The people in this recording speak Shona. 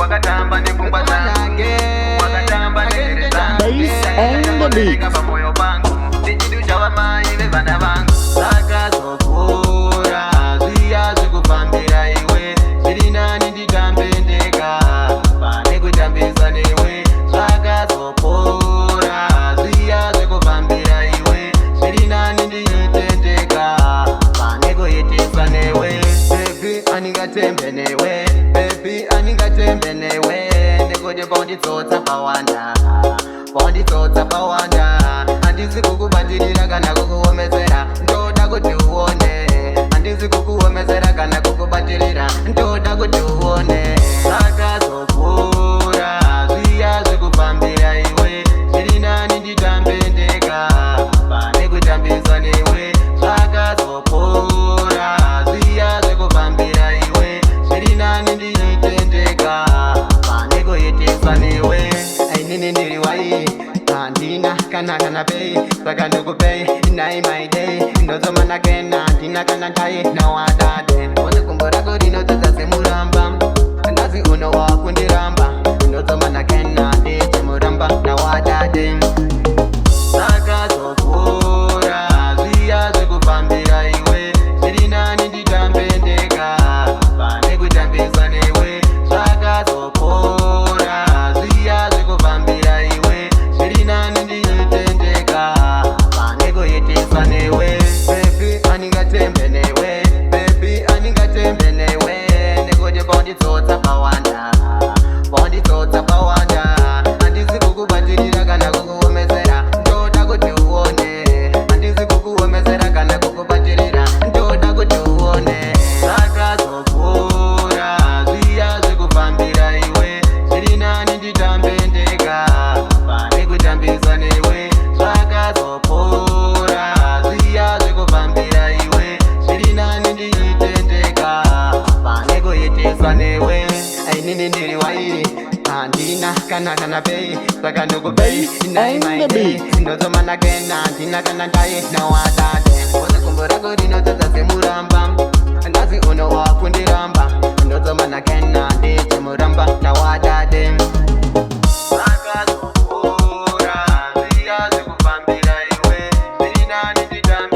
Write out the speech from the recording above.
wakatamba nepfungwa dzangu, wakatamba nenjere dzangu, ndega pamoyo pangu, ndichidu chava mai vevana vangu. Zvakazokura zviya zvikufambira iwe, zviri nani nditambe ndega pane kutambisa newe. Zvakazokura zviya zvikufambira iwe, zviri nani ndiite ndega pane kuitisa newe. Baby aningatembe newe, baby aningatembe newe, ndikuti ponditsotsa pawanda, ponditsotsa pawanda. Handisi kukubatirira kana kukuomesera, ndoda kuti uone. Handisi kukuomesera kana kukubatirira, ndoda kuti uone. Zvakazokura zviya zvikufambira iwe, zviri nani nditambe ndega pane kutambisa newe. Zvakazokura zviya zvikufambira iwe, zviri nani ndiite ndega pane kuitisa newe. Ainini ndiri wai handina kana pay, saka ndikupay nai my day. Ndozomana kena ndina kana ndaye nawadade, one kumbo rako rinodzadza semuramba, ndazi uno wakundiramba. Ndozomana kena ndiche muramba nawadade. Zvakazokura zviya zvikufambira iwe, zviri nani nditambe ndega pane kutambisa newe. Zvakazokura zviya zvikufambira iwe, zviri nani ndiite ndega pane kuitisa newe. Baby aningatembe newe, baby aningatembe newe, ndikuti ponditsotsa pawanda, ponditsotsa pawanda. Handisi kukubatirira kana kukuomesera, ndoda kuti uone. Handisi kukuomesera kana kukubatirira, ndoda kuti uone. Zvakazokura zviya zvikufambira iwe, zviri nani nditambe ndega pane kutambisa newe. Zvakazokura zviya zvikufambira iwe, zviri nani ndiite ndega pane kuitisa newe. Ainini ndiri wai handina kana pay, saka ndikupay nai my day. Ndozomana kena ndina kana ndaye nawadade, one kumbo rako rinodzadza semuramba, ndazi uno wakundiramba. Ndozomana kena ndiche muramba nawadade. Zvakazokura zviya zvikufambira iwe, zviri nani nditambe